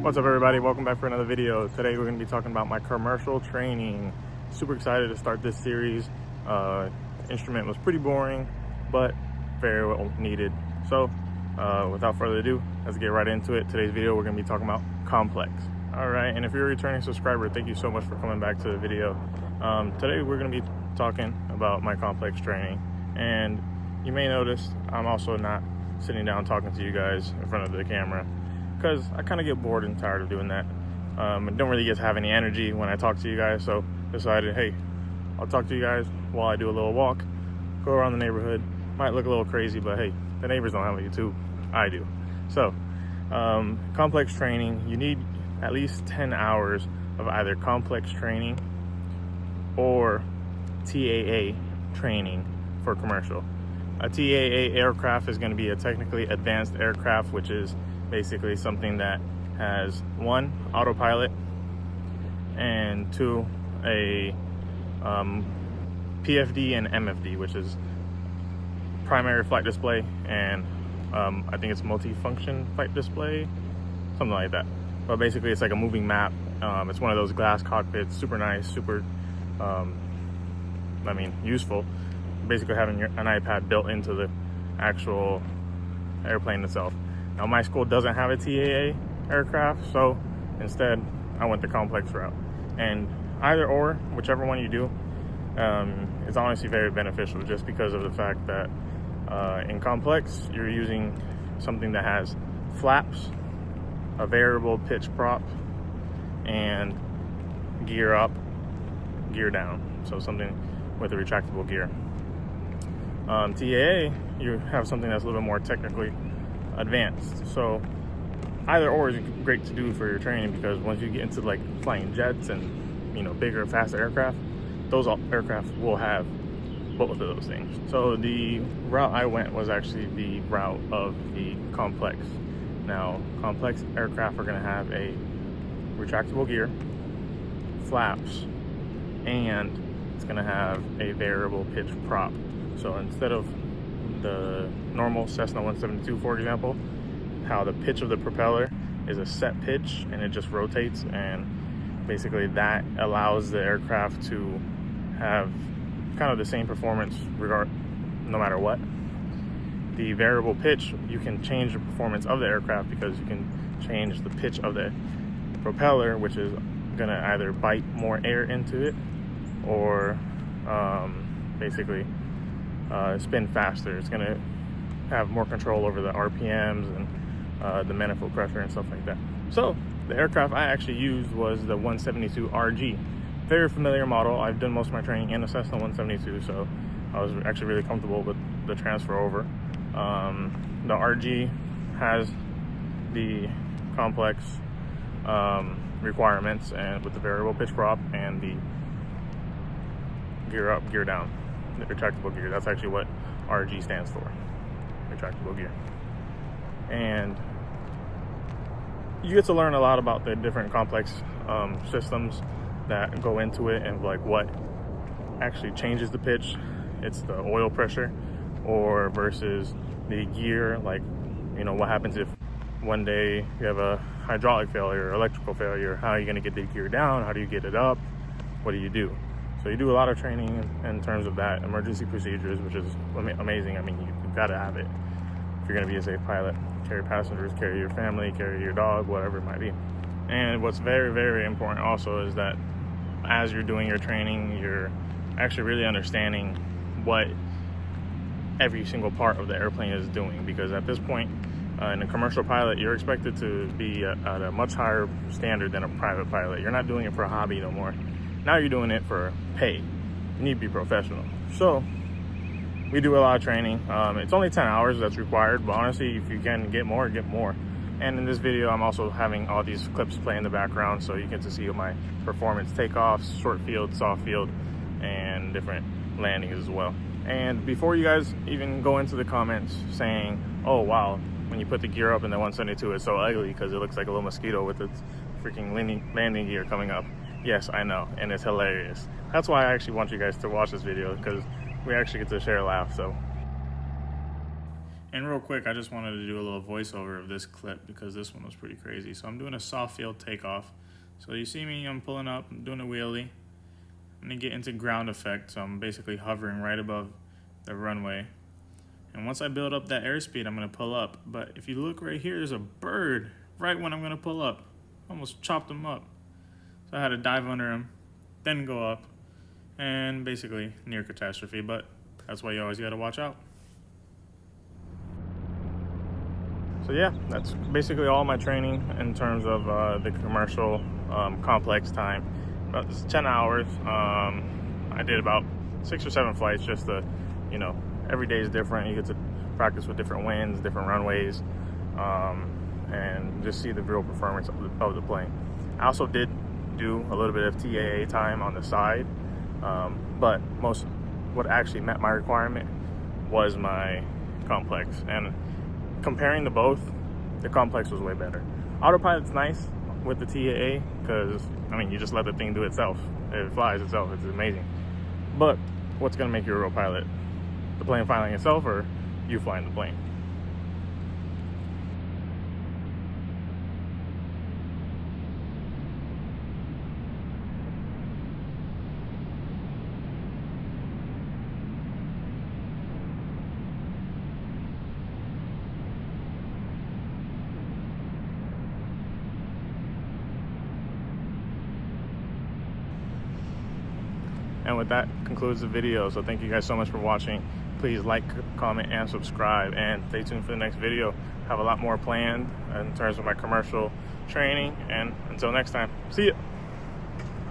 What's up, everybody? Welcome back for another video. Today we're going to be talking about my commercial training. Super excited to start this series. Instrument was pretty boring, but very well needed. So without further ado, let's get right into it. Today's video we're going to be talking about complex. All right, and if you're a returning subscriber, thank you so much for coming back to the video. Today we're going to be talking about my complex training, and you may notice I'm also not sitting down talking to you guys in front of the camera, because I kind of get bored and tired of doing that. I don't really get to have any energy when I talk to you guys, so decided, hey, I'll talk to you guys while I do a little walk, go around the neighborhood. Might look a little crazy, but hey, the neighbors don't have a YouTube. I do. So, complex training, you need at least 10 hours of either complex training or TAA training for commercial. A TAA aircraft is going to be a technically advanced aircraft, which is basically something that has 1, autopilot, and 2, a PFD and MFD, which is primary flight display, and I think it's multi-function flight display, something like that. But basically it's like a moving map. It's one of those glass cockpits, super nice, super useful. Basically having an iPad built into the actual airplane itself. Now my school doesn't have a TAA aircraft, so instead I went the complex route. And either or, whichever one you do, is honestly very beneficial, just because of the fact that in complex you're using something that has flaps, a variable pitch prop, and gear up, gear down. So something with a retractable gear. TAA, you have something that's a little bit more technically advanced. So either or is great to do for your training, because once you get into like flying jets and bigger, faster aircraft, those aircraft will have both of those things. So the route I went was actually the route of the complex. Now, complex aircraft are going to have a retractable gear, flaps, and it's going to have a variable pitch prop. So instead of the normal Cessna 172, for example, how the pitch of the propeller is a set pitch and it just rotates, and basically that allows the aircraft to have kind of the same performance no matter what. The variable pitch, you can change the performance of the aircraft because you can change the pitch of the propeller, which is going to either bite more air into it or basically spin faster. It's going to have more control over the RPMs and the manifold pressure and stuff like that. So the aircraft I actually used was the 172 RG. Very familiar model. I've done most of my training in the Cessna 172, so I was actually really comfortable with the transfer over. The RG has the complex requirements, and with the variable pitch prop and the gear up, gear down, the retractable gear. That's actually what RG stands for, retractable gear. And you get to learn a lot about the different complex systems that go into it, and like what actually changes the pitch. It's the oil pressure, or versus the gear, like what happens if one day you have a hydraulic failure or electrical failure. How are you going to get the gear down? How do you get it up? What do you do? So you do a lot of training in terms of that, emergency procedures, which is amazing. I mean, you've got to have it if you're going to be a safe pilot. Carry passengers, carry your family, carry your dog, whatever it might be. And what's very, very important also is that as you're doing your training, you're actually really understanding what every single part of the airplane is doing, because at this point in a commercial pilot, you're expected to be at a much higher standard than a private pilot. You're not doing it for a hobby no more. Now you're doing it for pay. You need to be professional. So we do a lot of training. It's only 10 hours that's required, but honestly, if you can get more, get more. And in this video, I'm also having all these clips play in the background, so you get to see my performance takeoffs, short field, soft field, and different landings as well. And before you guys even go into the comments saying, oh wow, when you put the gear up in the 172, it's so ugly because it looks like a little mosquito with its freaking landing gear coming up. Yes, I know, and it's hilarious. That's why I actually want you guys to watch this video, because we actually get to share a laugh. So And real quick, I just wanted to do a little voiceover of this clip because this one was pretty crazy. So I'm doing a soft field takeoff. So you see me, I'm pulling up, I'm doing a wheelie. I'm gonna get into ground effect, so I'm basically hovering right above the runway. And once I build up that airspeed, I'm gonna pull up. But if you look right here, there's a bird right when I'm gonna pull up. Almost chopped him up. So I had to dive under him, then go up, and basically near catastrophe. But that's why you always gotta watch out. So yeah, that's basically all my training in terms of the commercial complex time. About 10 hours. I did about 6 or 7 flights just to, you know, every day is different. You get to practice with different winds, different runways, and just see the real performance of the plane. I also did do a little bit of TAA time on the side, but what actually met my requirement was my complex. And comparing the both, the complex was way better. Autopilot's nice with the TAA because, I mean, you just let the thing do itself. It flies itself. It's amazing. But what's going to make you a real pilot? The plane flying itself or you flying the plane? And with that concludes the video. So thank you guys so much for watching. Please like, comment, and subscribe, and stay tuned for the next video. Have a lot more planned in terms of my commercial training. And until next time, see ya.